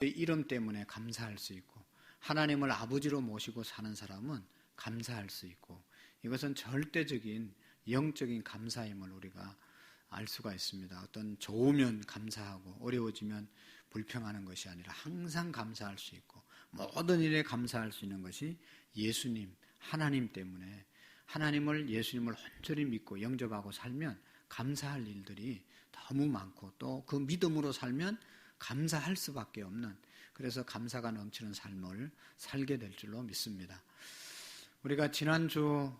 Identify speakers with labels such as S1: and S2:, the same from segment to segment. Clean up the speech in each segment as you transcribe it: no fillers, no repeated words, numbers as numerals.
S1: 이름 때문에 감사할 수 있고, 하나님을 아버지로 모시고 사는 사람은 감사할 수 있고, 이것은 절대적인 영적인 감사임을 우리가 알 수가 있습니다. 어떤 좋으면 감사하고 어려워지면 불평하는 것이 아니라 항상 감사할 수 있고, 모든 일에 감사할 수 있는 것이 예수님, 하나님 때문에, 예수님을 온전히 믿고 영접하고 살면 감사할 일들이 너무 많고, 또 그 믿음으로 살면 감사할 수밖에 없는, 그래서 감사가 넘치는 삶을 살게 될 줄로 믿습니다. 우리가 지난주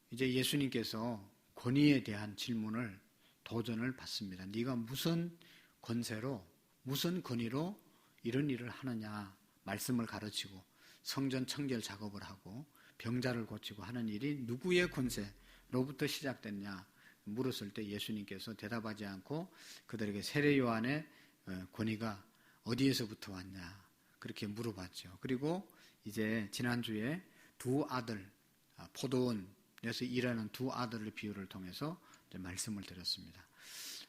S1: 이제 예수님께서 권위에 대한 질문을, 도전을 받습니다. 네가 무슨 권세로, 무슨 권위로 이런 일을 하느냐, 말씀을 가르치고 성전 청결 작업을 하고 병자를 고치고 하는 일이 누구의 권세로부터 시작됐냐 물었을 때 예수님께서 대답하지 않고 그들에게 세례 요한의 권위가 어디에서부터 왔냐 그렇게 물어봤죠. 그리고 이제 지난주에 두 아들, 포도원에서 일하는 두 아들의 비유를 통해서 말씀을 드렸습니다.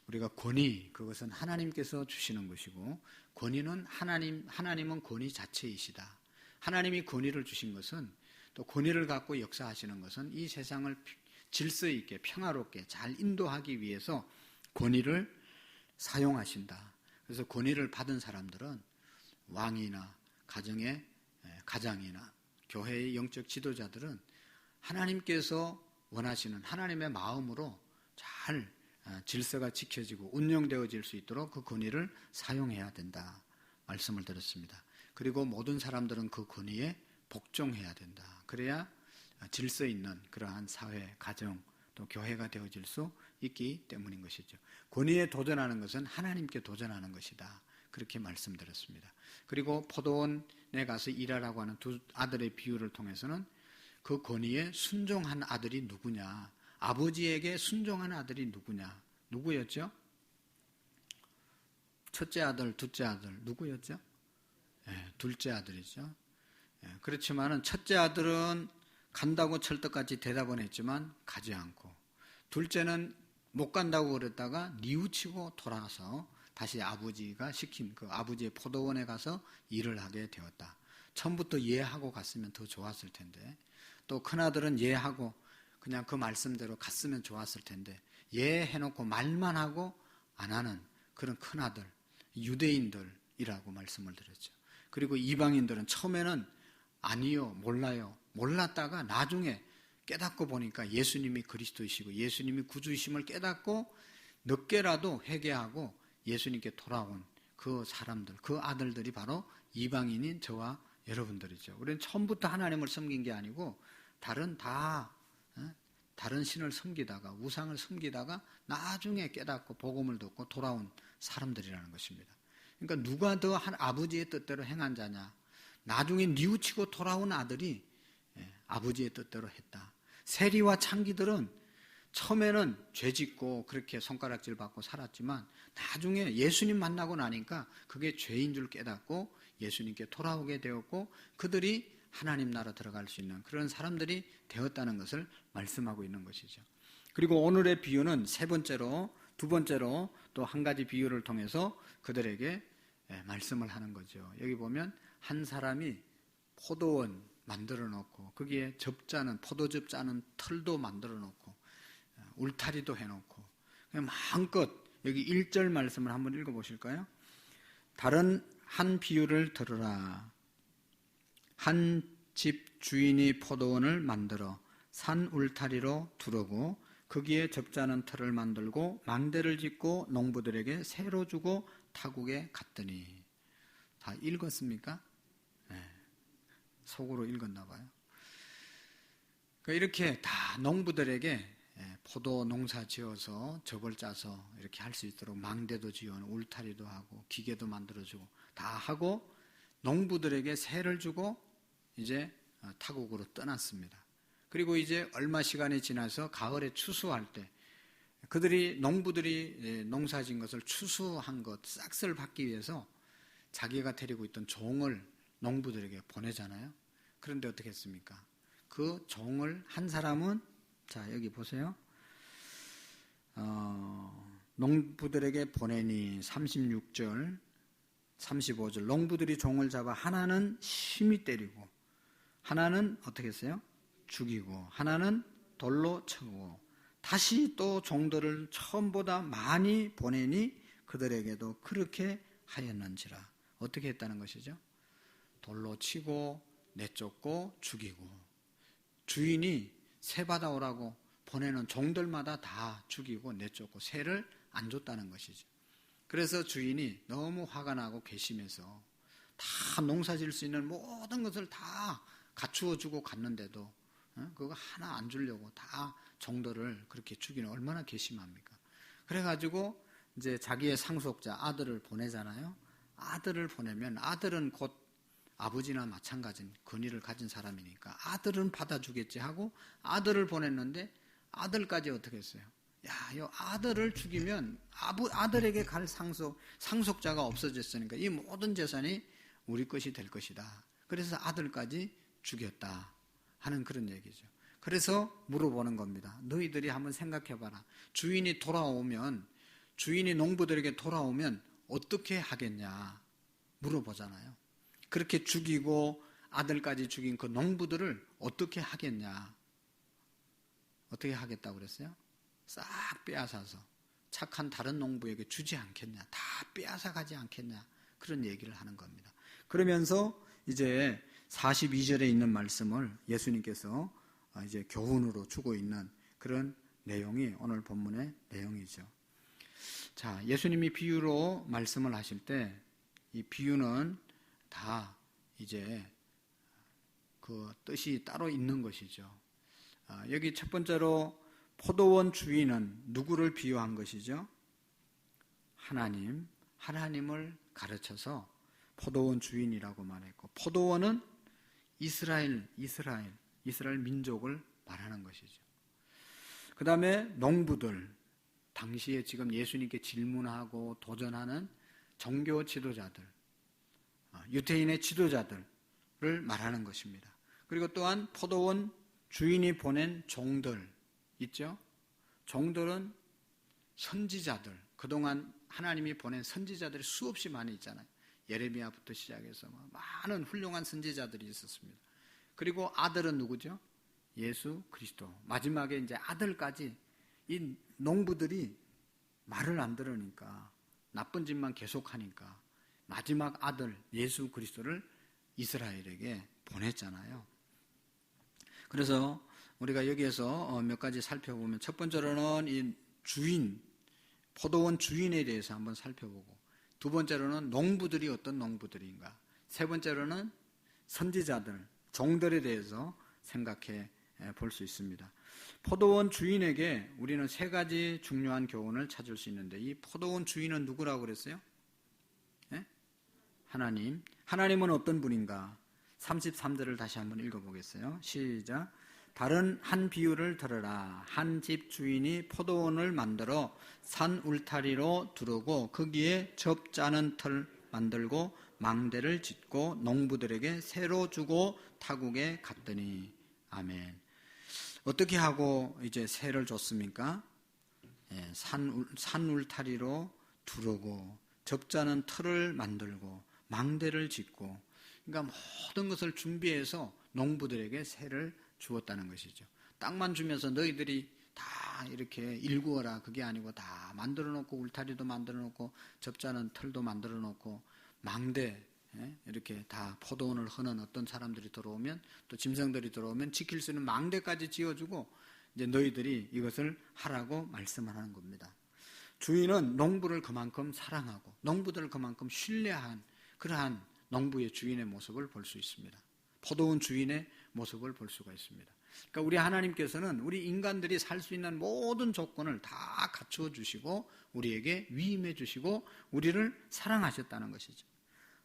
S1: 우리가 권위, 그것은 하나님께서 주시는 것이고, 권위는 하나님은 권위 자체이시다. 하나님이 권위를 주신 것은, 또 권위를 갖고 역사하시는 것은 이 세상을 질서 있게 평화롭게 잘 인도하기 위해서 권위를 사용하신다. 그래서 권위를 받은 사람들은 왕이나 가장이나 교회의 영적 지도자들은 하나님께서 원하시는 하나님의 마음으로 잘 질서가 지켜지고 운영되어질 수 있도록 그 권위를 사용해야 된다 말씀을 드렸습니다. 그리고 모든 사람들은 그 권위에 복종해야 된다. 그래야 질서 있는 그러한 사회, 가정, 또 교회가 되어질 수 있기 때문인 것이죠. 권위에 도전하는 것은 하나님께 도전하는 것이다. 그렇게 말씀드렸습니다. 그리고 포도원에 가서 일하라고 하는 두 아들의 비유를 통해서는 그 권위에 순종한 아들이 누구냐, 아버지에게 순종한 아들이 누구냐, 누구였죠? 첫째 아들, 둘째 아들, 누구였죠? 둘째 아들이죠. 그렇지만은 첫째 아들은 간다고 철떡같이 대답은 했지만 가지 않고, 둘째는 못 간다고 그랬다가 뉘우치고 돌아가서 다시 아버지가 시킨 그 아버지의 포도원에 가서 일을 하게 되었다. 처음부터 예하고 갔으면 더 좋았을 텐데, 또 큰아들은 예하고 그냥 그 말씀대로 갔으면 좋았을 텐데 예해놓고 말만 하고 안 하는 그런 큰아들, 유대인들이라고 말씀을 드렸죠. 그리고 이방인들은 처음에는 아니요, 몰라요, 몰랐다가 나중에 깨닫고 보니까 예수님이 그리스도이시고 예수님이 구주이심을 깨닫고 늦게라도 회개하고 예수님께 돌아온 그 사람들, 그 아들들이 바로 이방인인 저와 여러분들이죠. 우리는 처음부터 하나님을 섬긴 게 아니고 다른 신을 섬기다가, 우상을 섬기다가 나중에 깨닫고 복음을 듣고 돌아온 사람들이라는 것입니다. 그러니까 누가 더 아버지의 뜻대로 행한 자냐, 나중에 뉘우치고 돌아온 아들이 아버지의 뜻대로 했다. 세리와 창기들은 처음에는 죄짓고 그렇게 손가락질 받고 살았지만 나중에 예수님 만나고 나니까 그게 죄인 줄 깨닫고 예수님께 돌아오게 되었고, 그들이 하나님 나라 들어갈 수 있는 그런 사람들이 되었다는 것을 말씀하고 있는 것이죠. 그리고 오늘의 비유는 두 번째로 또 한 가지 비유를 통해서 그들에게 말씀을 하는 거죠. 여기 보면 한 사람이 포도원 만들어 놓고 거기에 포도즙 짜는 틀도 만들어 놓고 울타리도 해놓고 마음껏, 여기 1절 말씀을 한번 읽어보실까요? 다른 한 비유를 들으라. 한 집 주인이 포도원을 만들어 산 울타리로 두르고 거기에 접자는 틀을 만들고 망대를 짓고 농부들에게 새로 주고 타국에 갔더니. 다 읽었습니까? 네. 속으로 읽었나 봐요. 이렇게 다 농부들에게 포도 농사 지어서 접을 짜서 이렇게 할 수 있도록 망대도 지어 울타리도 하고 기계도 만들어주고 다 하고 농부들에게 새를 주고 이제 타국으로 떠났습니다. 그리고 이제 얼마 시간이 지나서 가을에 추수할 때 농부들이 농사 지은 것을 추수한 것 싹쓸 받기 위해서 자기가 데리고 있던 종을 농부들에게 보내잖아요. 그런데 어떻게 했습니까? 그 종을 한 사람은, 자 여기 보세요. 농부들에게 보내니 36절 35절 농부들이 종을 잡아 하나는 심히 때리고 하나는 어떻게 했어요? 죽이고 하나는 돌로 쳐고 다시 또 종들을 처음보다 많이 보내니 그들에게도 그렇게 하였는지라. 어떻게 했다는 것이죠? 돌로 치고 내쫓고 죽이고 주인이 새 받아오라고 보내는 종들마다 다 죽이고 내쫓고 새를 안 줬다는 것이죠. 그래서 주인이 너무 화가 나고 괘씸해서 다 농사 지을 수 있는 모든 것을 다 갖추어 주고 갔는데도 그거 하나 안 주려고 다 종들을 그렇게 죽이는 얼마나 괘씸합니까? 그래가지고 이제 자기의 상속자 아들을 보내잖아요. 아들을 보내면 아들은 곧 아버지나 마찬가지인 권위를 가진 사람이니까 아들은 받아주겠지 하고 아들을 보냈는데 아들까지 어떻게 했어요? 야, 이 아들을 죽이면 아들에게 갈 상속자가 없어졌으니까 이 모든 재산이 우리 것이 될 것이다. 그래서 아들까지 죽였다 하는 그런 얘기죠. 그래서 물어보는 겁니다. 너희들이 한번 생각해봐라. 주인이 농부들에게 돌아오면 어떻게 하겠냐 물어보잖아요. 그렇게 죽이고 아들까지 죽인 그 농부들을 어떻게 하겠냐? 어떻게 하겠다고 그랬어요? 싹 빼앗아서 착한 다른 농부에게 주지 않겠냐? 다 빼앗아 가지 않겠냐? 그런 얘기를 하는 겁니다. 그러면서 이제 42절에 있는 말씀을 예수님께서 이제 교훈으로 주고 있는 그런 내용이 오늘 본문의 내용이죠. 자, 예수님이 비유로 말씀을 하실 때 이 비유는 다 이제 그 뜻이 따로 있는 것이죠. 여기 첫 번째로 포도원 주인은 누구를 비유한 것이죠? 하나님을 가르쳐서 포도원 주인이라고 말했고 포도원은 이스라엘 민족을 말하는 것이죠. 그 다음에 농부들, 당시에 지금 예수님께 질문하고 도전하는 종교 지도자들, 유대인의 지도자들을 말하는 것입니다. 그리고 또한 포도원 주인이 보낸 종들 있죠? 종들은 선지자들, 그동안 하나님이 보낸 선지자들이 수없이 많이 있잖아요. 예레미야부터 시작해서 많은 훌륭한 선지자들이 있었습니다. 그리고 아들은 누구죠? 예수 그리스도. 마지막에 이제 아들까지 이 농부들이 말을 안 들으니까 나쁜 짓만 계속하니까 마지막 아들 예수 그리스도를 이스라엘에게 보냈잖아요. 그래서 우리가 여기에서 몇 가지 살펴보면 첫 번째로는 이 포도원 주인에 대해서 한번 살펴보고 두 번째로는 농부들이 어떤 농부들인가 세 번째로는 선지자들, 종들에 대해서 생각해 볼 수 있습니다. 포도원 주인에게 우리는 세 가지 중요한 교훈을 찾을 수 있는데 이 포도원 주인은 누구라고 그랬어요? 네? 하나님은 어떤 분인가? 33절을 다시 한번 읽어보겠어요. 시작. 다른 한 비유를 들으라. 한 집 주인이 포도원을 만들어 산 울타리로 두르고 거기에 접 짜는 틀 만들고 망대를 짓고 농부들에게 새로 주고 타국에 갔더니 아멘. 어떻게 하고 이제 새를 줬습니까? 산 울타리로 두르고 접자는 틀을 만들고 망대를 짓고 그러니까 모든 것을 준비해서 농부들에게 새를 주었다는 것이죠. 땅만 주면서 너희들이 다 이렇게 일구어라 그게 아니고 다 만들어 놓고 울타리도 만들어 놓고 접자는 틀도 만들어 놓고 망대 이렇게 다 포도원을 허는 어떤 사람들이 들어오면 또 짐승들이 들어오면 지킬 수 있는 망대까지 지어주고 이제 너희들이 이것을 하라고 말씀을 하는 겁니다. 주인은 농부를 그만큼 사랑하고 농부들을 그만큼 신뢰한 그러한 농부의 주인의 모습을 볼 수 있습니다. 포도원 주인의 모습을 볼 수가 있습니다. 그러니까 우리 하나님께서는 우리 인간들이 살 수 있는 모든 조건을 다 갖추어 주시고 우리에게 위임해 주시고 우리를 사랑하셨다는 것이죠.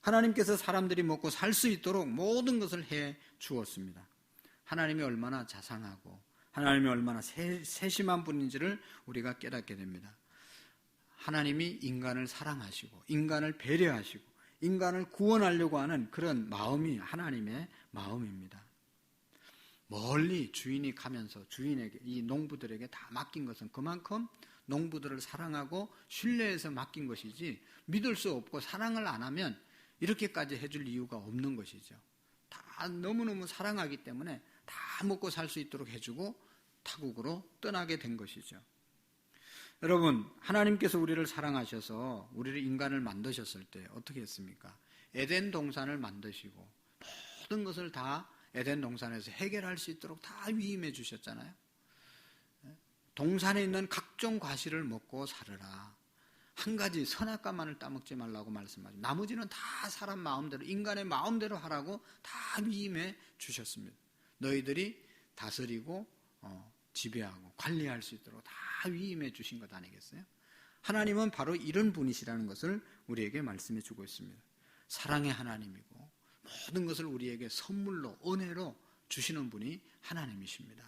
S1: 하나님께서 사람들이 먹고 살 수 있도록 모든 것을 해 주었습니다. 하나님이 얼마나 자상하고 하나님이 얼마나 세심한 분인지를 우리가 깨닫게 됩니다. 하나님이 인간을 사랑하시고 인간을 배려하시고 인간을 구원하려고 하는 그런 마음이 하나님의 마음입니다. 멀리 주인이 가면서 주인에게 이 농부들에게 다 맡긴 것은 그만큼 농부들을 사랑하고 신뢰해서 맡긴 것이지 믿을 수 없고 사랑을 안 하면 이렇게까지 해줄 이유가 없는 것이죠. 다 너무너무 사랑하기 때문에 다 먹고 살 수 있도록 해주고 타국으로 떠나게 된 것이죠. 여러분, 하나님께서 우리를 사랑하셔서 우리를 인간을 만드셨을 때 어떻게 했습니까? 에덴 동산을 만드시고 모든 것을 다 에덴 동산에서 해결할 수 있도록 다 위임해 주셨잖아요. 동산에 있는 각종 과실을 먹고 살으라. 한 가지 선악과만을 따먹지 말라고 말씀하죠. 나머지는 다 사람 마음대로, 인간의 마음대로 하라고 다 위임해 주셨습니다. 너희들이 다스리고 지배하고 관리할 수 있도록 다 위임해 주신 것 아니겠어요? 하나님은 바로 이런 분이시라는 것을 우리에게 말씀해 주고 있습니다. 사랑의 하나님이고 모든 것을 우리에게 선물로, 은혜로 주시는 분이 하나님이십니다.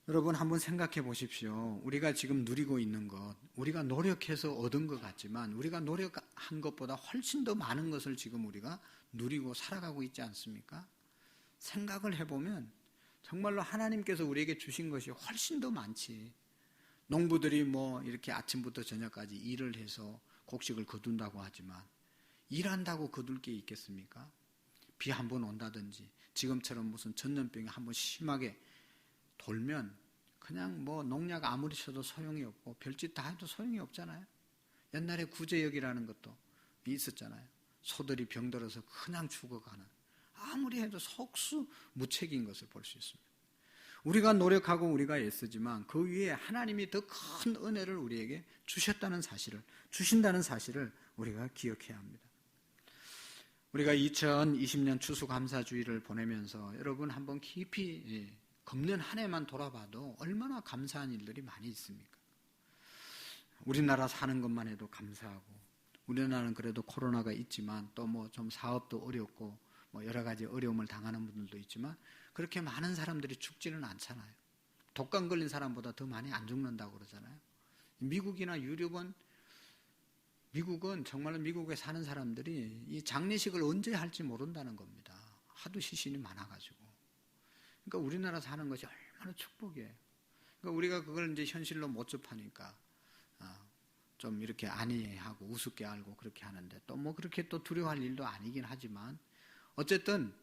S1: 여러분, 한번 생각해 보십시오. 우리가 지금 누리고 있는 것, 우리가 노력해서 얻은 것 같지만 우리가 노력한 것보다 훨씬 더 많은 것을 지금 우리가 누리고 살아가고 있지 않습니까? 생각을 해보면 정말로 하나님께서 우리에게 주신 것이 훨씬 더 많지. 농부들이 뭐 이렇게 아침부터 저녁까지 일을 해서 곡식을 거둔다고 하지만 일한다고 거둘 게 있겠습니까? 비 한 번 온다든지 지금처럼 무슨 전염병이 한 번 심하게 돌면 그냥 뭐 농약 아무리 쳐도 소용이 없고 별짓 다 해도 소용이 없잖아요. 옛날에 구제역이라는 것도 있었잖아요. 소들이 병들어서 그냥 죽어가는, 아무리 해도 속수무책인 것을 볼 수 있습니다. 우리가 노력하고 우리가 애쓰지만 그 위에 하나님이 더 큰 은혜를 우리에게 주신다는 사실을 우리가 기억해야 합니다. 우리가 2020년 추수감사주의를 보내면서 여러분 한번 깊이 금년 한 해만 돌아봐도 얼마나 감사한 일들이 많이 있습니까? 우리나라 사는 것만 해도 감사하고, 우리나라는 그래도 코로나가 있지만 또 뭐 좀 사업도 어렵고 뭐 여러 가지 어려움을 당하는 분들도 있지만 그렇게 많은 사람들이 죽지는 않잖아요. 독감 걸린 사람보다 더 많이 안 죽는다고 그러잖아요. 미국이나 유럽은, 미국은 정말로 미국에 사는 사람들이 이 장례식을 언제 할지 모른다는 겁니다. 하도 시신이 많아가지고. 그러니까 우리나라 사는 것이 얼마나 축복이에요. 그러니까 우리가 그걸 이제 현실로 못 접하니까 좀 이렇게 안이하고 우습게 알고 그렇게 하는데, 또 뭐 그렇게 또 두려워할 일도 아니긴 하지만 어쨌든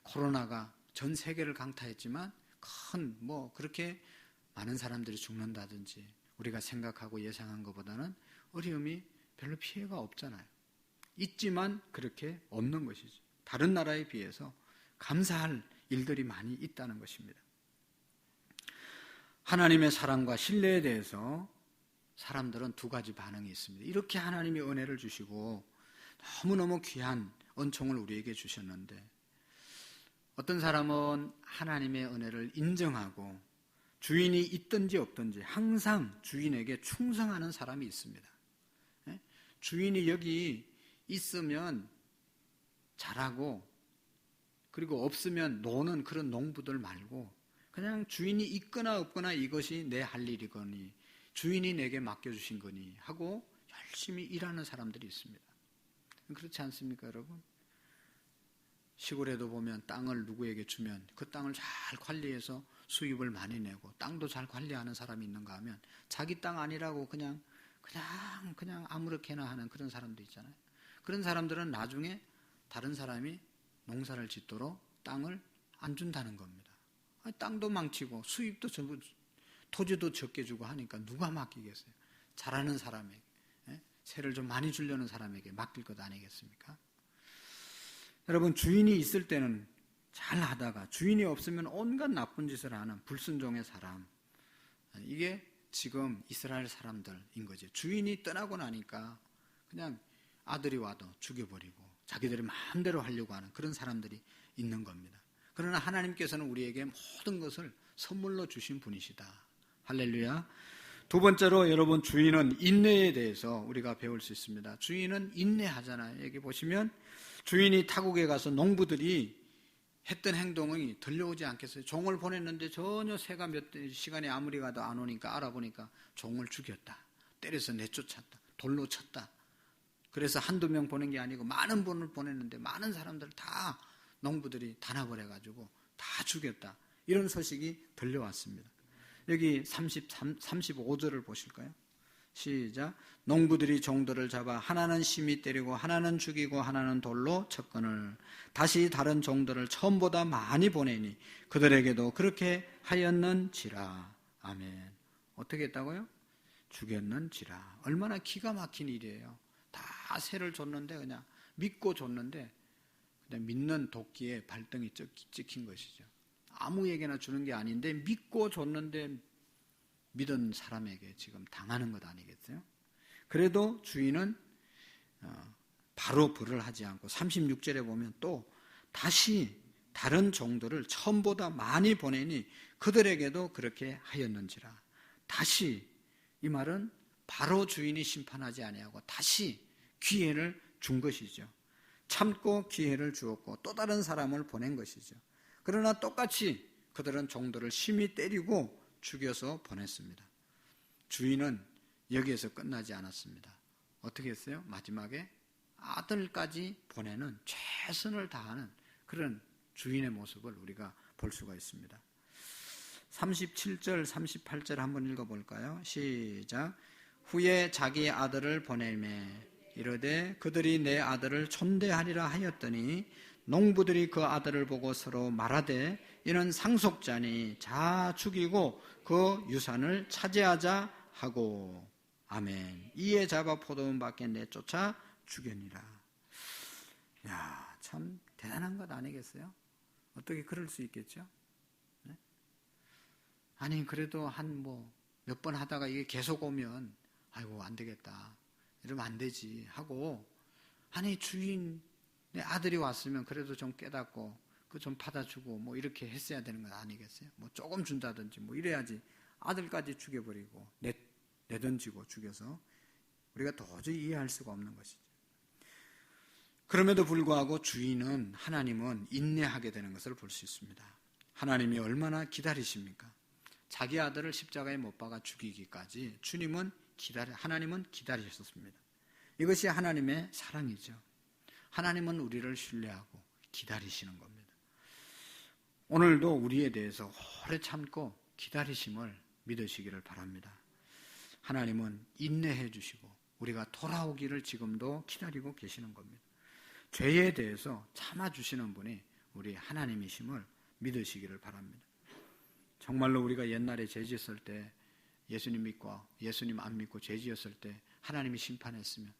S1: 코로나가 전 세계를 강타했지만 큰 뭐 그렇게 많은 사람들이 죽는다든지 우리가 생각하고 예상한 것보다는 어려움이 별로 피해가 없잖아요. 있지만 그렇게 없는 것이죠. 다른 나라에 비해서 감사할 일들이 많이 있다는 것입니다. 하나님의 사랑과 신뢰에 대해서 사람들은 두 가지 반응이 있습니다. 이렇게 하나님이 은혜를 주시고 너무너무 귀한 은총을 우리에게 주셨는데, 어떤 사람은 하나님의 은혜를 인정하고 주인이 있든지 없든지 항상 주인에게 충성하는 사람이 있습니다. 주인이 여기 있으면 잘하고 그리고 없으면 노는 그런 농부들 말고 그냥 주인이 있거나 없거나 이것이 내 할 일이거니 주인이 내게 맡겨주신 거니 하고 열심히 일하는 사람들이 있습니다. 그렇지 않습니까, 여러분? 시골에도 보면 땅을 누구에게 주면 그 땅을 잘 관리해서 수입을 많이 내고 땅도 잘 관리하는 사람이 있는가 하면 자기 땅 아니라고 그냥 아무렇게나 하는 그런 사람도 있잖아요. 그런 사람들은 나중에 다른 사람이 농사를 짓도록 땅을 안 준다는 겁니다. 땅도 망치고 수입도 전부 토지도 적게 주고 하니까 누가 맡기겠어요? 잘하는 사람에게, 세를 좀 많이 주려는 사람에게 맡길 것 아니겠습니까? 여러분, 주인이 있을 때는 잘 하다가 주인이 없으면 온갖 나쁜 짓을 하는 불순종의 사람, 이게 지금 이스라엘 사람들인 거죠. 주인이 떠나고 나니까 그냥 아들이 와도 죽여버리고 자기들이 마음대로 하려고 하는 그런 사람들이 있는 겁니다. 그러나 하나님께서는 우리에게 모든 것을 선물로 주신 분이시다. 할렐루야. 두 번째로 여러분, 주인은 인내에 대해서 우리가 배울 수 있습니다. 주인은 인내하잖아요. 여기 보시면 주인이 타국에 가서 농부들이 했던 행동이 들려오지 않겠어요? 종을 보냈는데 전혀 새가 몇 시간에 아무리 가도 안 오니까 알아보니까 종을 죽였다. 때려서 내쫓았다. 돌로 쳤다. 그래서 한두 명 보낸 게 아니고 많은 분을 보냈는데 많은 사람들 다 농부들이 단합을 해가지고 다 죽였다. 이런 소식이 들려왔습니다. 여기 35절을 보실까요? 시작. 농부들이 종들을 잡아 하나는 심히 때리고 하나는 죽이고 하나는 돌로 쳤거늘 다시 다른 종들을 처음보다 많이 보내니 그들에게도 그렇게 하였는지라. 아멘. 어떻게 했다고요? 죽였는지라. 얼마나 기가 막힌 일이에요. 다 새를 줬는데 그냥 믿고 줬는데 그냥 믿는 도끼에 발등이 찍힌 것이죠. 아무에게나 주는 게 아닌데 믿고 줬는데 믿은 사람에게 지금 당하는 것 아니겠어요? 그래도 주인은 바로 벌을 하지 않고 36절에 보면 또 다시 다른 종들을 처음보다 많이 보내니 그들에게도 그렇게 하였는지라. 다시, 이 말은 바로 주인이 심판하지 아니하고 다시 기회를 준 것이죠. 참고 기회를 주었고 또 다른 사람을 보낸 것이죠. 그러나 똑같이 그들은 종들을 심히 때리고 죽여서 보냈습니다. 주인은 여기에서 끝나지 않았습니다. 어떻게 했어요? 마지막에 아들까지 보내는 최선을 다하는 그런 주인의 모습을 우리가 볼 수가 있습니다. 37절, 38절 한번 읽어볼까요? 시작. 후에 자기 아들을 보내매 이르되 그들이 내 아들을 촌대하리라 하였더니 농부들이 그 아들을 보고 서로 말하되 이는 상속자니 자 죽이고 그 유산을 차지하자 하고. 아멘. 이에 잡아 포도원 밖에 내쫓아 죽였니라. 야, 참 대단한 것 아니겠어요? 어떻게 그럴 수 있겠죠? 네? 아니 그래도 한 몇 번 하다가 이게 계속 오면 아이고 안 되겠다 이러면 안 되지 하고, 아니 주인의 아들이 왔으면 그래도 좀 깨닫고 그 좀 받아주고 이렇게 했어야 되는 것 아니겠어요? 조금 준다든지 이래야지 아들까지 죽여버리고 내던지고 죽여서 우리가 도저히 이해할 수가 없는 것이죠. 그럼에도 불구하고 주인은, 하나님은 인내하게 되는 것을 볼 수 있습니다. 하나님이 얼마나 기다리십니까? 자기 아들을 십자가에 못 박아 죽이기까지 하나님은 기다리셨습니다. 이것이 하나님의 사랑이죠. 하나님은 우리를 신뢰하고 기다리시는 겁니다. 오늘도 우리에 대해서 오래 참고 기다리심을 믿으시기를 바랍니다. 하나님은 인내해 주시고 우리가 돌아오기를 지금도 기다리고 계시는 겁니다. 죄에 대해서 참아주시는 분이 우리 하나님이심을 믿으시기를 바랍니다. 정말로 우리가 옛날에 죄 지었을 때 예수님 믿고 예수님 안 믿고 죄 지었을 때 하나님이 심판했으면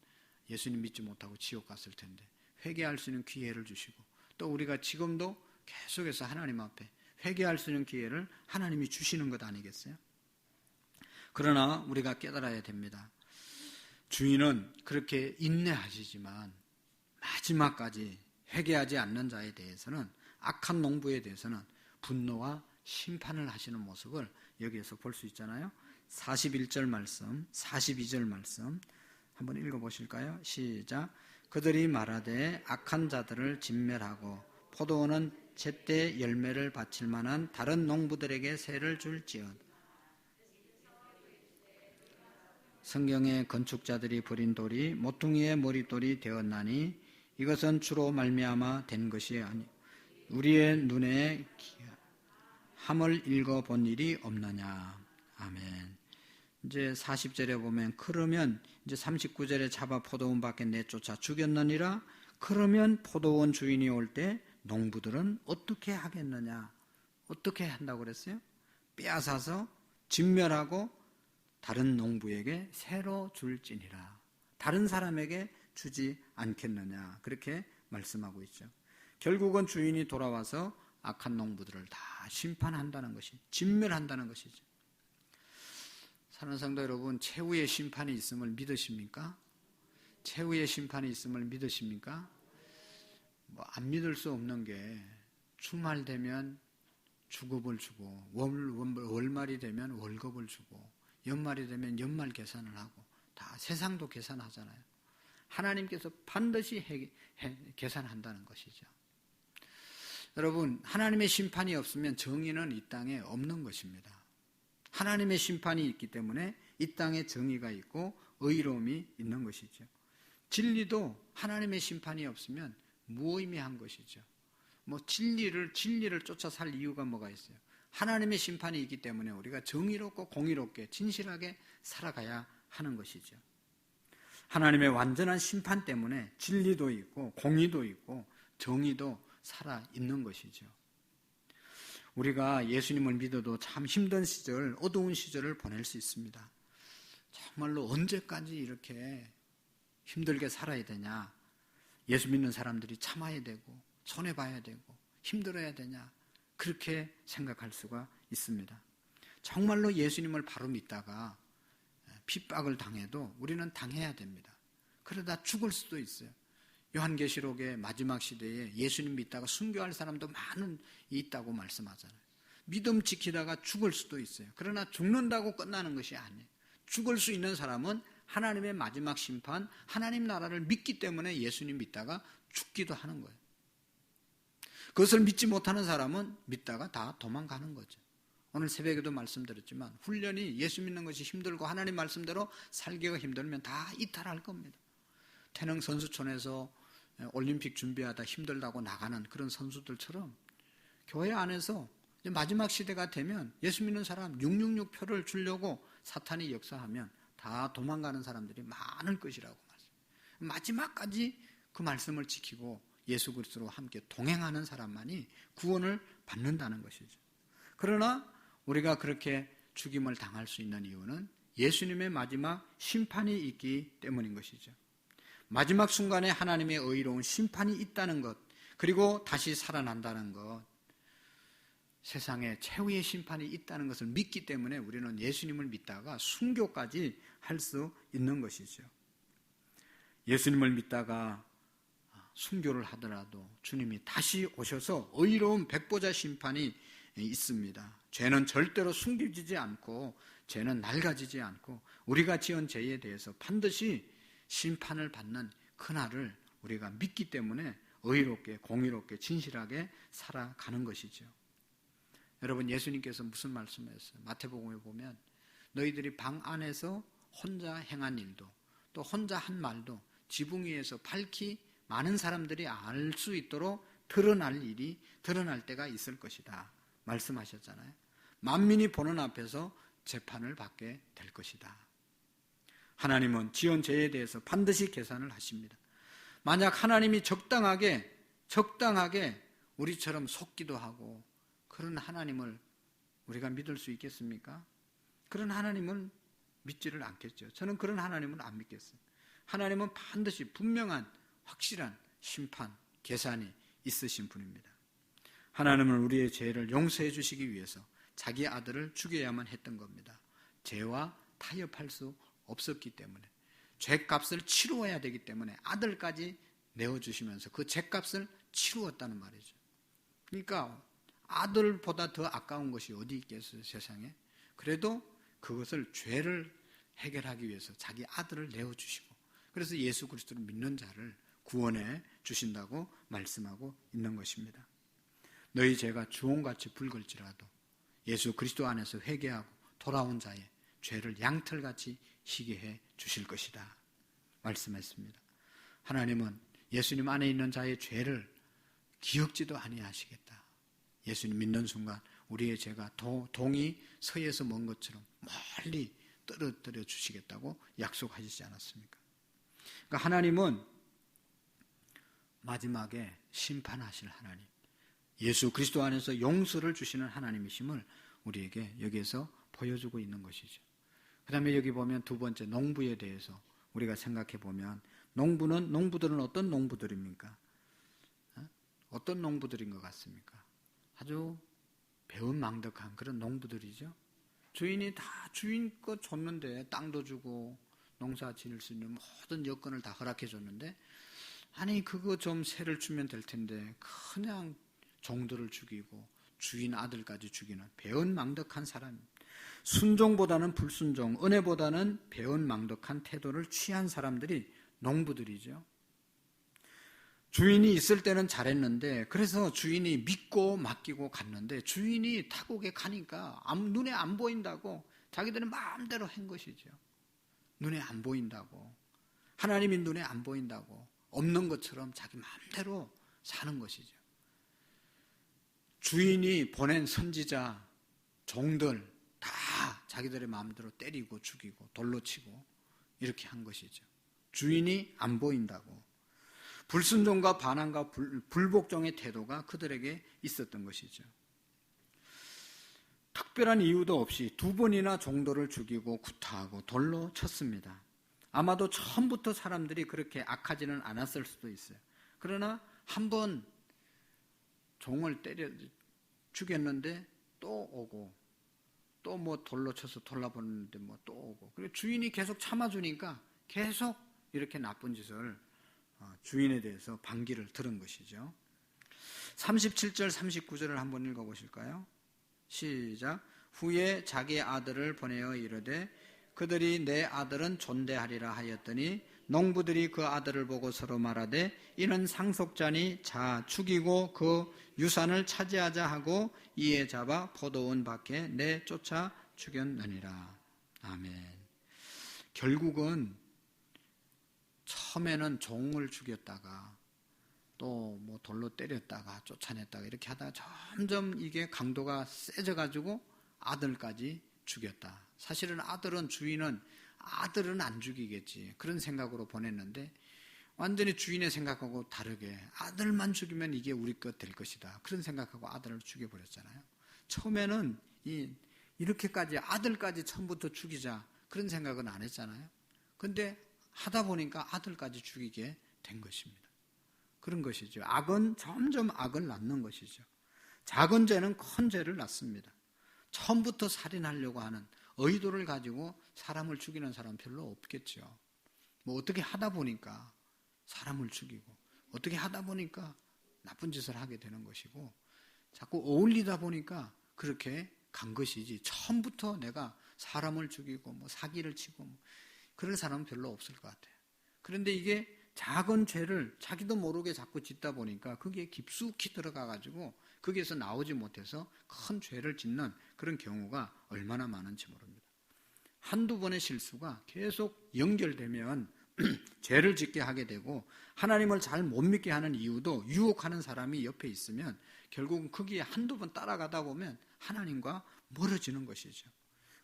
S1: 예수님 믿지 못하고 지옥 갔을 텐데 회개할 수 있는 기회를 주시고 또 우리가 지금도 계속해서 하나님 앞에 회개할 수 있는 기회를 하나님이 주시는 것 아니겠어요? 그러나 우리가 깨달아야 됩니다. 주인은 그렇게 인내하시지만 마지막까지 회개하지 않는 자에 대해서는, 악한 농부에 대해서는 분노와 심판을 하시는 모습을 여기에서 볼 수 있잖아요. 41절 말씀, 42절 말씀 한번 읽어보실까요? 시작. 그들이 말하되 악한 자들을 진멸하고 포도원은 제때 열매를 바칠 만한 다른 농부들에게 세를 줄지어다. 성경에 건축자들이 버린 돌이 모퉁이의 머릿돌이 되었나니 이것은 주로 말미암아 된 것이 아니 우리의 눈에 함을 읽어본 일이 없느냐. 아멘. 이제 40절에 보면 그러면 이제 39절에 잡아 포도원 밖에 내쫓아 죽였느니라. 그러면 포도원 주인이 올 때 농부들은 어떻게 하겠느냐? 어떻게 한다고 그랬어요? 빼앗아서 진멸하고 다른 농부에게 새로 줄지니라. 다른 사람에게 주지 않겠느냐. 그렇게 말씀하고 있죠. 결국은 주인이 돌아와서 악한 농부들을 다 심판한다는 것이, 진멸한다는 것이죠. 사랑하는 성도 여러분, 최후의 심판이 있음을 믿으십니까? 최후의 심판이 있음을 믿으십니까? 안 믿을 수 없는 게 주말 되면 주급을 주고 월말이 되면 월급을 주고 연말이 되면 연말 계산을 하고 다 세상도 계산하잖아요. 하나님께서 반드시 계산한다는 것이죠. 여러분, 하나님의 심판이 없으면 정의는 이 땅에 없는 것입니다. 하나님의 심판이 있기 때문에 이 땅에 정의가 있고 의로움이 있는 것이죠. 진리도 하나님의 심판이 없으면 무의미한 것이죠. 진리를 쫓아 살 이유가 뭐가 있어요? 하나님의 심판이 있기 때문에 우리가 정의롭고 공의롭게 진실하게 살아가야 하는 것이죠. 하나님의 완전한 심판 때문에 진리도 있고 공의도 있고 정의도 살아있는 것이죠. 우리가 예수님을 믿어도 참 힘든 시절, 어두운 시절을 보낼 수 있습니다. 정말로 언제까지 이렇게 힘들게 살아야 되냐? 예수 믿는 사람들이 참아야 되고 손해봐야 되고 힘들어야 되냐? 그렇게 생각할 수가 있습니다. 정말로 예수님을 바로 믿다가 핍박을 당해도 우리는 당해야 됩니다. 그러다 죽을 수도 있어요. 요한계시록의 마지막 시대에 예수님 믿다가 순교할 사람도 많은 있다고 말씀하잖아요. 믿음 지키다가 죽을 수도 있어요. 그러나 죽는다고 끝나는 것이 아니에요. 죽을 수 있는 사람은 하나님의 마지막 심판, 하나님 나라를 믿기 때문에 예수님 믿다가 죽기도 하는 거예요. 그것을 믿지 못하는 사람은 믿다가 다 도망가는 거죠. 오늘 새벽에도 말씀드렸지만 훈련이 예수 믿는 것이 힘들고 하나님 말씀대로 살기가 힘들면 다 이탈할 겁니다. 태릉 선수촌에서 올림픽 준비하다 힘들다고 나가는 그런 선수들처럼 교회 안에서 이제 마지막 시대가 되면 예수 믿는 사람 666표를 주려고 사탄이 역사하면 다 도망가는 사람들이 많을 것이라고 말씀합니다. 마지막까지 그 말씀을 지키고 예수 그리스도와 함께 동행하는 사람만이 구원을 받는다는 것이죠. 그러나 우리가 그렇게 죽임을 당할 수 있는 이유는 예수님의 마지막 심판이 있기 때문인 것이죠. 마지막 순간에 하나님의 의로운 심판이 있다는 것, 그리고 다시 살아난다는 것, 세상에 최후의 심판이 있다는 것을 믿기 때문에 우리는 예수님을 믿다가 순교까지 할 수 있는 것이죠. 예수님을 믿다가 순교를 하더라도 주님이 다시 오셔서 의로운 백보자 심판이 있습니다. 죄는 절대로 숨겨지지 않고 죄는 낡아지지 않고 우리가 지은 죄에 대해서 반드시 심판을 받는 그날을 우리가 믿기 때문에 의롭게 공의롭게 진실하게 살아가는 것이죠. 여러분, 예수님께서 무슨 말씀을 했어요? 마태복음에 보면 너희들이 방 안에서 혼자 행한 일도 또 혼자 한 말도 지붕 위에서 밝히 많은 사람들이 알 수 있도록 드러날 일이 드러날 때가 있을 것이다 말씀하셨잖아요. 만민이 보는 앞에서 재판을 받게 될 것이다. 하나님은 지은 죄에 대해서 반드시 계산을 하십니다. 만약 하나님이 적당하게 우리처럼 속기도 하고 그런 하나님을 우리가 믿을 수 있겠습니까? 그런 하나님은 믿지를 않겠죠. 저는 그런 하나님은 안 믿겠어요. 하나님은 반드시 분명한 확실한 심판, 계산이 있으신 분입니다. 하나님은 우리의 죄를 용서해 주시기 위해서 자기 아들을 죽여야만 했던 겁니다. 죄와 타협할 수 없었기 때문에, 죄값을 치루어야 되기 때문에 아들까지 내어주시면서 그 죄값을 치루었다는 말이죠. 그러니까 아들보다 더 아까운 것이 어디 있겠어요, 세상에? 그래도 그것을 죄를 해결하기 위해서 자기 아들을 내어주시고, 그래서 예수 그리스도를 믿는 자를 구원해 주신다고 말씀하고 있는 것입니다. 너희 죄가 주홍같이 붉을지라도 예수 그리스도 안에서 회개하고 돌아온 자의 죄를 양털같이 희게 해 주실 것이다 말씀했습니다. 하나님은 예수님 안에 있는 자의 죄를 기억지도 아니하시겠다. 예수님 믿는 순간 우리의 죄가 동이 서에서 먼 것처럼 멀리 떨어뜨려 주시겠다고 약속하시지 않았습니까? 그러니까 하나님은 마지막에 심판하실 하나님, 예수 그리스도 안에서 용서를 주시는 하나님이심을 우리에게 여기에서 보여주고 있는 것이죠. 그 다음에 여기 보면 두 번째 농부에 대해서 우리가 생각해 보면 농부들은 어떤 농부들입니까? 어떤 농부들인 것 같습니까? 아주 배은망덕한 그런 농부들이죠. 주인이 다 주인 것 줬는데 땅도 주고 농사 지을 수 있는 모든 여건을 다 허락해 줬는데, 아니 그거 좀 세를 주면 될 텐데 그냥 종들을 죽이고 주인 아들까지 죽이는 배은망덕한 사람, 순종보다는 불순종, 은혜보다는 배은망덕한 태도를 취한 사람들이 농부들이죠. 주인이 있을 때는 잘했는데, 그래서 주인이 믿고 맡기고 갔는데 주인이 타국에 가니까 눈에 안 보인다고 자기들은 마음대로 한 것이죠. 눈에 안 보인다고, 하나님이 눈에 안 보인다고 없는 것처럼 자기 마음대로 사는 것이죠. 주인이 보낸 선지자 종들 다 자기들의 마음대로 때리고 죽이고 돌로 치고 이렇게 한 것이죠. 주인이 안 보인다고. 불순종과 반항과 불복종의 태도가 그들에게 있었던 것이죠. 특별한 이유도 없이 2번이나 종들을 죽이고 구타하고 돌로 쳤습니다. 아마도 처음부터 사람들이 그렇게 악하지는 않았을 수도 있어요. 그러나 한 번 종을 때려 죽였는데 또 오고 또 뭐 돌로 쳐서 돌라보는데 뭐 또 오고, 그리고 주인이 계속 참아주니까 계속 이렇게 나쁜 짓을 주인에 대해서 반기를 들은 것이죠. 37절 39절을 한번 읽어보실까요? 시작. 후에 자기 아들을 보내어 이르되 그들이 내 아들은 존대하리라 하였더니 농부들이 그 아들을 보고 서로 말하되 이는 상속자니 자 죽이고 그 유산을 차지하자 하고 이에 잡아 포도원 밖에 내쫓아 죽였느니라. 아멘. 결국은 처음에는 종을 죽였다가 또 뭐 돌로 때렸다가 쫓아냈다가 이렇게 하다가 점점 이게 강도가 세져가지고 아들까지 죽였다. 사실은 주인은 아들은 안 죽이겠지 그런 생각으로 보냈는데 완전히 주인의 생각하고 다르게 아들만 죽이면 이게 우리 것 될 것이다 그런 생각하고 아들을 죽여버렸잖아요. 처음에는 이렇게까지 아들까지 처음부터 죽이자 그런 생각은 안 했잖아요. 근데 하다 보니까 아들까지 죽이게 된 것입니다. 그런 것이죠. 악은 점점 악을 낳는 것이죠. 작은 죄는 큰 죄를 낳습니다. 처음부터 살인하려고 하는 의도를 가지고 사람을 죽이는 사람 별로 없겠죠. 뭐 어떻게 하다 보니까 사람을 죽이고 어떻게 하다 보니까 나쁜 짓을 하게 되는 것이고 자꾸 어울리다 보니까 그렇게 간 것이지 처음부터 내가 사람을 죽이고 뭐 사기를 치고 뭐 그런 사람은 별로 없을 것 같아요. 그런데 이게 작은 죄를 자기도 모르게 자꾸 짓다 보니까 거기에 깊숙이 들어가가지고 거기에서 나오지 못해서 큰 죄를 짓는 그런 경우가 얼마나 많은지 모릅니다. 한두 번의 실수가 계속 연결되면 죄를 짓게 하게 되고 하나님을 잘 못 믿게 하는 이유도 유혹하는 사람이 옆에 있으면 결국은 거기에 한두 번 따라가다 보면 하나님과 멀어지는 것이죠.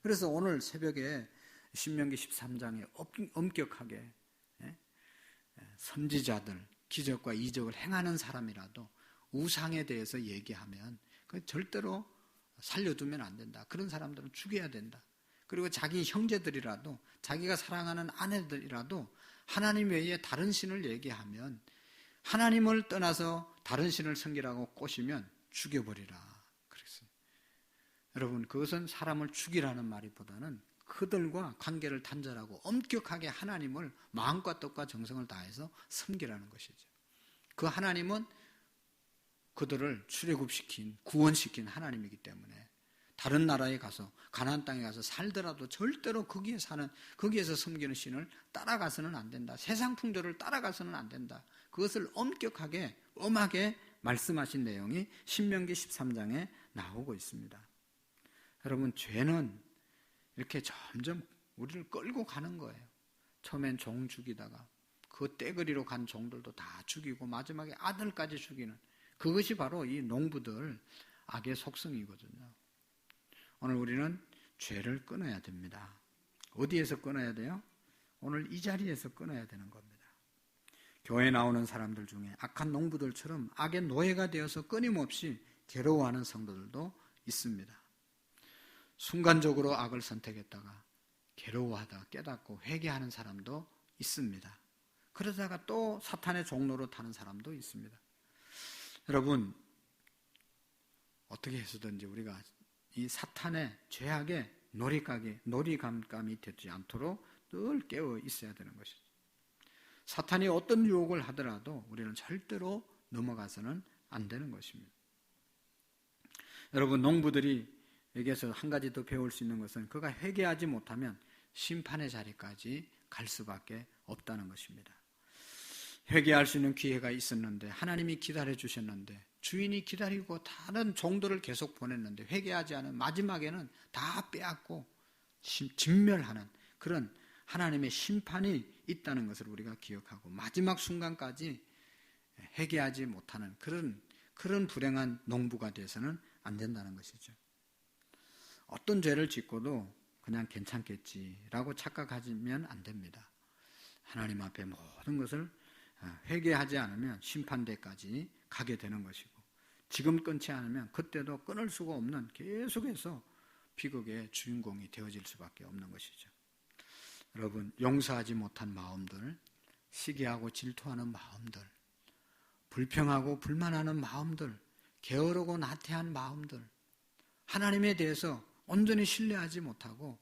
S1: 그래서 오늘 새벽에 신명기 13장에 엄격하게 선지자들 기적과 이적을 행하는 사람이라도 우상에 대해서 얘기하면 그 절대로 살려두면 안 된다. 그런 사람들은 죽여야 된다. 그리고 자기 형제들이라도 자기가 사랑하는 아내들이라도 하나님 외에 다른 신을 얘기하면 하나님을 떠나서 다른 신을 섬기라고 꼬시면 죽여버리라 그랬어요. 여러분 그것은 사람을 죽이라는 말보다는 그들과 관계를 단절하고 엄격하게 하나님을 마음과 뜻과 정성을 다해서 섬기라는 것이죠. 그 하나님은 그들을 출애굽시킨 구원시킨 하나님이기 때문에 다른 나라에 가서 가나안 땅에 가서 살더라도 절대로 거기에서 섬기는 신을 따라가서는 안 된다. 세상 풍조를 따라가서는 안 된다. 그것을 엄격하게 엄하게 말씀하신 내용이 신명기 13장에 나오고 있습니다. 여러분 죄는 이렇게 점점 우리를 끌고 가는 거예요. 처음엔 종 죽이다가 그 떼거리로 간 종들도 다 죽이고 마지막에 아들까지 죽이는 그것이 바로 이 농부들 악의 속성이거든요. 오늘 우리는 죄를 끊어야 됩니다. 어디에서 끊어야 돼요? 오늘 이 자리에서 끊어야 되는 겁니다. 교회에 나오는 사람들 중에 악한 농부들처럼 악의 노예가 되어서 끊임없이 괴로워하는 성도들도 있습니다. 순간적으로 악을 선택했다가 괴로워하다 깨닫고 회개하는 사람도 있습니다. 그러다가 또 사탄의 종로로 타는 사람도 있습니다. 여러분 어떻게 해서든지 우리가 이 사탄의 죄악의 놀이감감이 되지 않도록 늘 깨어 있어야 되는 것이죠. 사탄이 어떤 유혹을 하더라도 우리는 절대로 넘어가서는 안 되는 것입니다. 여러분 농부들이 여기에서 한 가지 더 배울 수 있는 것은 그가 회개하지 못하면 심판의 자리까지 갈 수밖에 없다는 것입니다. 회개할 수 있는 기회가 있었는데 하나님이 기다려 주셨는데 주인이 기다리고 다른 종들을 계속 보냈는데 회개하지 않은 마지막에는 다 빼앗고 진멸하는 그런 하나님의 심판이 있다는 것을 우리가 기억하고 마지막 순간까지 회개하지 못하는 그런 불행한 농부가 돼서는 안 된다는 것이죠. 어떤 죄를 짓고도 그냥 괜찮겠지라고 착각하면 안 됩니다. 하나님 앞에 모든 것을 회개하지 않으면 심판대까지 가게 되는 것이고, 지금 끊지 않으면 그때도 끊을 수가 없는 계속해서 비극의 주인공이 되어질 수밖에 없는 것이죠. 여러분, 용서하지 못한 마음들, 시기하고 질투하는 마음들, 불평하고 불만하는 마음들, 게으르고 나태한 마음들, 하나님에 대해서 온전히 신뢰하지 못하고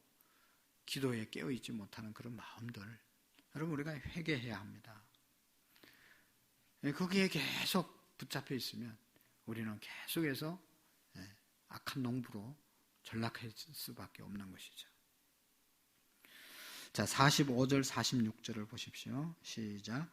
S1: 기도에 깨어있지 못하는 그런 마음들, 여러분 우리가 회개해야 합니다. 거기에 계속 붙잡혀 있으면 우리는 계속해서 악한 농부로 전락할 수밖에 없는 것이죠. 자, 45절 46절을 보십시오. 시작.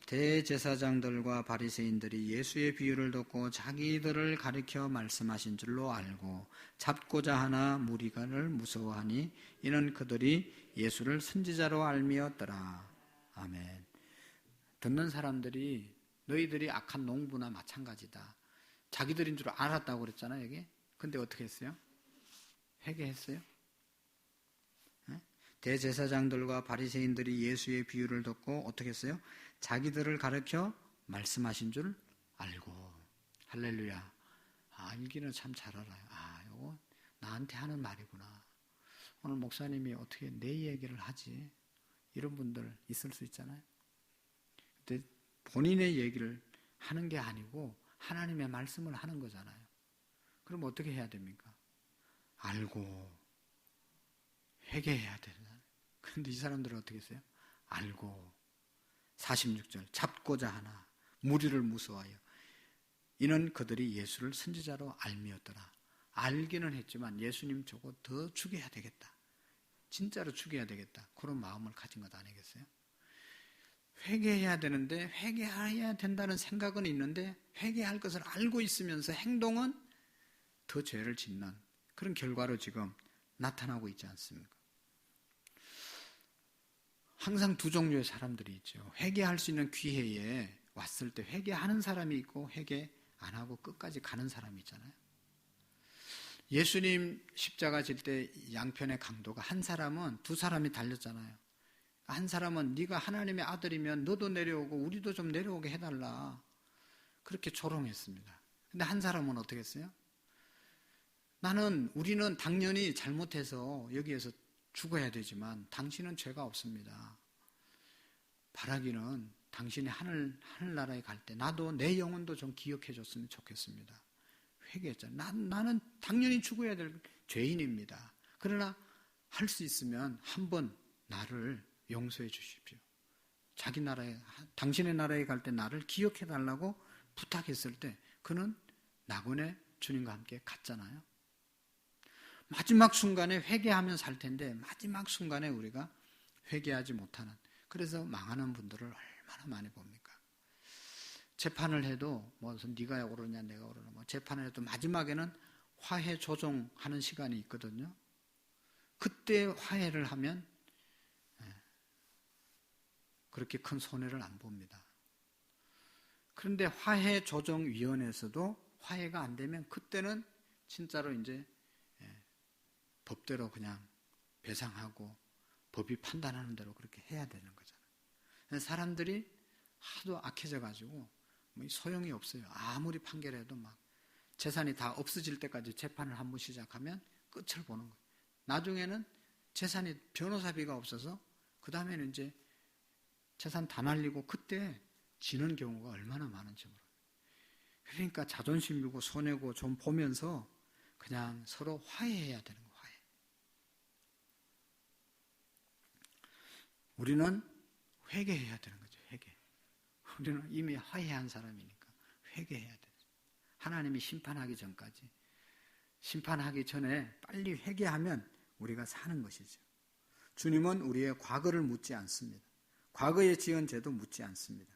S1: 대제사장들과 바리새인들이 예수의 비유를 듣고 자기들을 가리켜 말씀하신 줄로 알고 잡고자 하나 무리가를 무서워하니 이는 그들이 예수를 선지자로 알미었더라. 아멘. 듣는 사람들이 너희들이 악한 농부나 마찬가지다, 자기들인 줄 알았다고 그랬잖아요, 여기. 근데 어떻게 했어요? 회개했어요? 대제사장들과 바리새인들이 예수의 비유를 듣고 어떻게 했어요? 자기들을 가르쳐 말씀하신 줄 알고. 할렐루야. 알기는 참 잘 알아요. 이거 나한테 하는 말이구나. 오늘 목사님이 어떻게 내 얘기를 하지? 이런 분들 있을 수 있잖아요. 근데 본인의 얘기를 하는 게 아니고 하나님의 말씀을 하는 거잖아요. 그럼 어떻게 해야 됩니까? 알고 회개해야 되잖아요. 그런데 이 사람들은 어떻게 했어요? 알고. 46절. 잡고자 하나 무리를 무서워하여 이는 그들이 예수를 선지자로 알미었더라. 알기는 했지만 예수님 저거 더 죽여야 되겠다, 진짜로 죽여야 되겠다, 그런 마음을 가진 것 아니겠어요? 회개해야 되는데, 회개해야 된다는 생각은 있는데 회개할 것을 알고 있으면서 행동은 더 죄를 짓는 그런 결과로 지금 나타나고 있지 않습니까? 항상 두 종류의 사람들이 있죠. 회개할 수 있는 기회에 왔을 때 회개하는 사람이 있고 회개 안 하고 끝까지 가는 사람이 있잖아요. 예수님 십자가 질 때 양편의 강도가, 한 사람은 두 사람이 달렸잖아요. 한 사람은 네가 하나님의 아들이면 너도 내려오고 우리도 좀 내려오게 해달라, 그렇게 조롱했습니다. 근데 한 사람은 어떻게 했어요? 우리는 당연히 잘못해서 여기에서 죽어야 되지만 당신은 죄가 없습니다. 바라기는 당신이 하늘나라에 갈 때 나도 내 영혼도 좀 기억해 줬으면 좋겠습니다. 회개했잖아요. 나는 당연히 죽어야 될 죄인입니다. 그러나 할 수 있으면 한번 나를 용서해 주십시오. 자기 나라에, 당신의 나라에 갈 때 나를 기억해 달라고 부탁했을 때 그는 낙원에 주님과 함께 갔잖아요. 마지막 순간에 회개하면 살 텐데 마지막 순간에 우리가 회개하지 못하는, 그래서 망하는 분들을 얼마나 많이 봅니까? 재판을 해도 무슨 네가 옳으냐 내가 옳으냐, 재판을 해도 마지막에는 화해 조정하는 시간이 있거든요. 그때 화해를 하면 그렇게 큰 손해를 안 봅니다. 그런데 화해 조정위원회에서도 화해가 안 되면 그때는 진짜로 이제 법대로 그냥 배상하고 법이 판단하는 대로 그렇게 해야 되는 거잖아요. 사람들이 하도 악해져 가지고 소용이 없어요. 아무리 판결해도 막 재산이 다 없어질 때까지 재판을 한번 시작하면 끝을 보는 거예요. 나중에는 재산이 변호사비가 없어서 그 다음에는 이제 재산 다 날리고 그때 지는 경우가 얼마나 많은지 모르겠어요. 그러니까 자존심이고 손해고 좀 보면서 그냥 서로 화해해야 되는 거예요. 화해. 우리는 회개해야 되는 거죠. 회개. 우리는 이미 화해한 사람이니까 회개해야 돼요. 하나님이 심판하기 전까지, 심판하기 전에 빨리 회개하면 우리가 사는 것이죠. 주님은 우리의 과거를 묻지 않습니다. 과거에 지은 죄도 묻지 않습니다.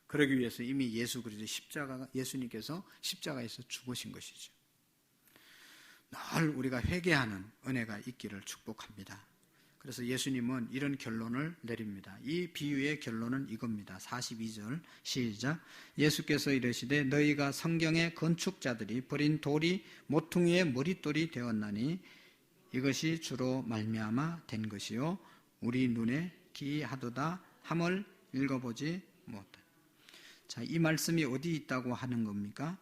S1: 그러기 위해서 이미 예수 그리스도 예수님께서 십자가에서 죽으신 것이죠. 늘 우리가 회개하는 은혜가 있기를 축복합니다. 그래서 예수님은 이런 결론을 내립니다. 이 비유의 결론은 이겁니다. 42절 시작. 예수께서 이르시되 너희가 성경의 건축자들이 버린 돌이 모퉁이의 머릿돌이 되었나니 이것이 주로 말미암아 된 것이요 우리 눈에 기이하도다 함을 읽어보지 못해. 자, 이 말씀이 어디 있다고 하는 겁니까?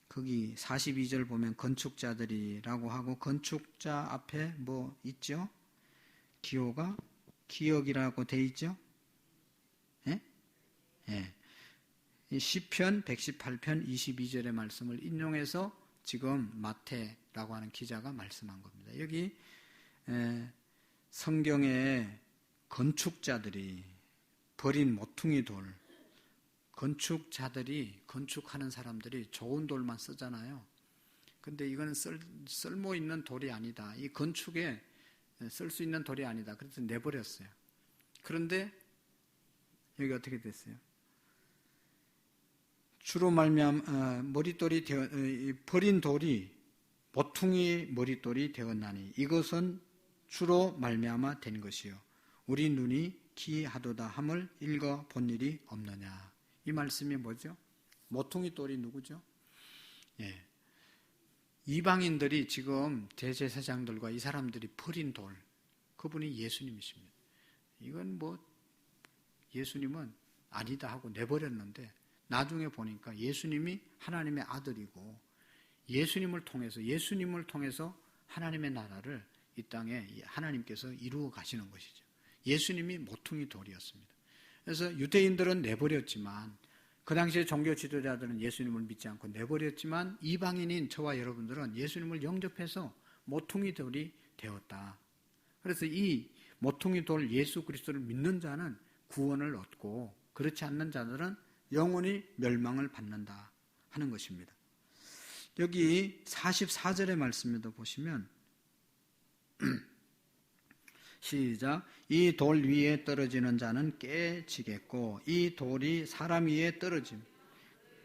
S1: 거기 42절 보면 건축자들이라고 하고 건축자 앞에 뭐 있죠? 기호가 기억이라고 돼 있죠? 예? 예. 이 시편 118편 22절의 말씀을 인용해서 지금 마태라고 하는 기자가 말씀한 겁니다. 여기 성경에 건축자들이 버린 모퉁이 돌, 건축자들이 건축하는 사람들이 좋은 돌만 쓰잖아요. 근데 이거는 쓸모 있는 돌이 아니다. 이 건축에 쓸 수 있는 돌이 아니다. 그래서 내버렸어요. 그런데 여기 어떻게 됐어요? 주로 머릿돌이 버린 돌이 모퉁이 머릿돌이 되었나니 이것은 주로 말미암아 된 것이요 우리 눈이 기이하도다 함을 읽어 본 일이 없느냐. 이 말씀이 뭐죠? 모퉁이 돌이 누구죠? 예. 이방인들이 지금 대제사장들과 이 사람들이 버린 돌, 그분이 예수님이십니다. 이건 뭐 예수님은 아니다 하고 내버렸는데 나중에 보니까 예수님이 하나님의 아들이고 예수님을 통해서 하나님의 나라를 이 땅에 하나님께서 이루어 가시는 것이죠. 예수님이 모퉁이 돌이었습니다. 그래서 유대인들은 내버렸지만 그 당시에 종교 지도자들은 예수님을 믿지 않고 내버렸지만 이방인인 저와 여러분들은 예수님을 영접해서 모퉁이 돌이 되었다. 그래서 이 모퉁이 돌 예수 그리스도를 믿는 자는 구원을 얻고 그렇지 않는 자들은 영원히 멸망을 받는다 하는 것입니다. 여기 44절의 말씀에도 보시면 시작. 이 돌 위에 떨어지는 자는 깨지겠고 이 돌이 사람 위에 떨어짐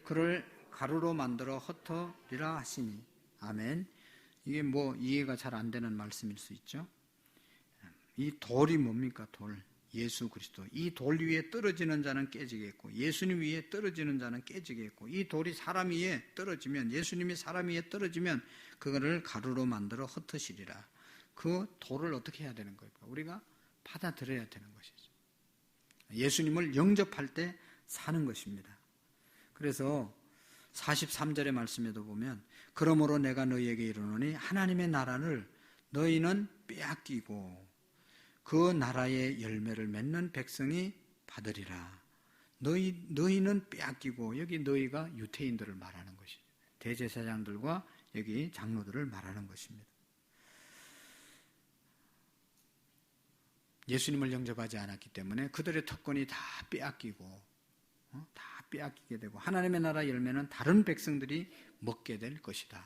S1: 그를 가루로 만들어 흩어리라 하시니. 아멘. 이게 뭐 이해가 잘 안 되는 말씀일 수 있죠. 이 돌이 뭡니까? 돌. 예수 그리스도. 이 돌 위에 떨어지는 자는 깨지겠고 예수님 위에 떨어지는 자는 깨지겠고 이 돌이 사람 위에 떨어지면 예수님이 사람 위에 떨어지면 그거를 가루로 만들어 흩으시리라. 그 돌을 어떻게 해야 되는 걸까? 우리가 받아들여야 되는 것이죠. 예수님을 영접할 때 사는 것입니다. 그래서 43절의 말씀에도 보면 그러므로 내가 너희에게 이르노니 하나님의 나라를 너희는 빼앗기고 그 나라의 열매를 맺는 백성이 받으리라. 너희는 빼앗기고 여기 너희가 유대인들을 말하는 것이죠. 대제사장들과 여기 장로들을 말하는 것입니다. 예수님을 영접하지 않았기 때문에 그들의 특권이 다 빼앗기고 다 빼앗기게 되고 하나님의 나라 열매는 다른 백성들이 먹게 될 것이다.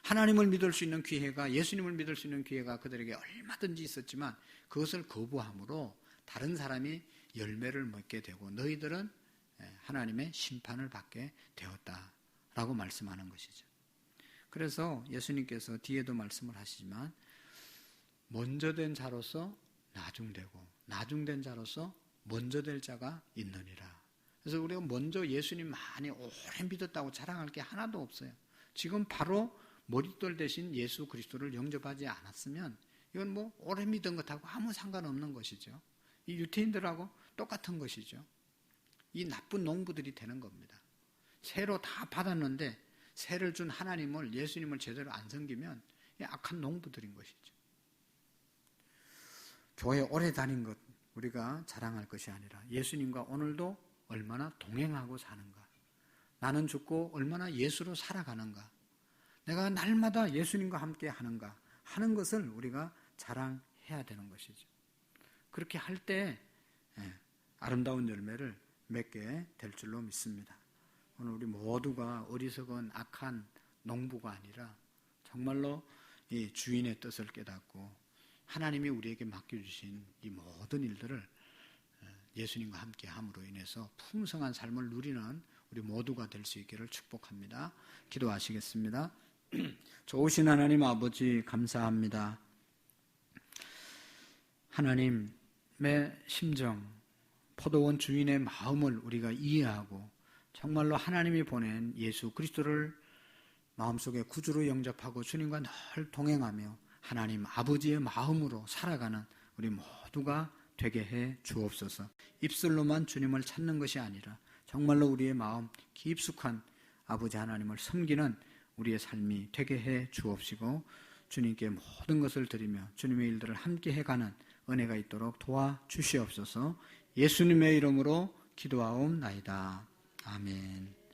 S1: 하나님을 믿을 수 있는 기회가 예수님을 믿을 수 있는 기회가 그들에게 얼마든지 있었지만 그것을 거부함으로 다른 사람이 열매를 먹게 되고 너희들은 하나님의 심판을 받게 되었다라고 말씀하는 것이죠. 그래서 예수님께서 뒤에도 말씀을 하시지만 먼저 된 자로서 나중되고 나중된 자로서 먼저 될 자가 있느니라. 그래서 우리가 먼저 예수님 많이 오래 믿었다고 자랑할 게 하나도 없어요. 지금 바로 머릿돌 대신 예수 그리스도를 영접하지 않았으면 이건 뭐 오래 믿은 것하고 아무 상관없는 것이죠. 이 유태인들하고 똑같은 것이죠. 이 나쁜 농부들이 되는 겁니다. 세로 다 받았는데 세를 준 하나님을 예수님을 제대로 안 섬기면 악한 농부들인 것이죠. 교회 오래 다닌 것 우리가 자랑할 것이 아니라 예수님과 오늘도 얼마나 동행하고 사는가, 나는 죽고 얼마나 예수로 살아가는가, 내가 날마다 예수님과 함께 하는가 하는 것을 우리가 자랑해야 되는 것이죠. 그렇게 할 때 아름다운 열매를 맺게 될 줄로 믿습니다. 오늘 우리 모두가 어리석은 악한 농부가 아니라 정말로 이 주인의 뜻을 깨닫고 하나님이 우리에게 맡겨주신 이 모든 일들을 예수님과 함께 함으로 인해서 풍성한 삶을 누리는 우리 모두가 될 수 있기를 축복합니다. 기도하시겠습니다. 좋으신 하나님 아버지 감사합니다. 하나님의 심정, 포도원 주인의 마음을 우리가 이해하고 정말로 하나님이 보낸 예수 그리스도를 마음속에 구주로 영접하고 주님과 늘 동행하며 하나님 아버지의 마음으로 살아가는 우리 모두가 되게 해 주옵소서. 입술로만 주님을 찾는 것이 아니라 정말로 우리의 마음 깊숙한 아버지 하나님을 섬기는 우리의 삶이 되게 해 주옵시고 주님께 모든 것을 드리며 주님의 일들을 함께 해가는 은혜가 있도록 도와주시옵소서. 예수님의 이름으로 기도하옵나이다. 아멘.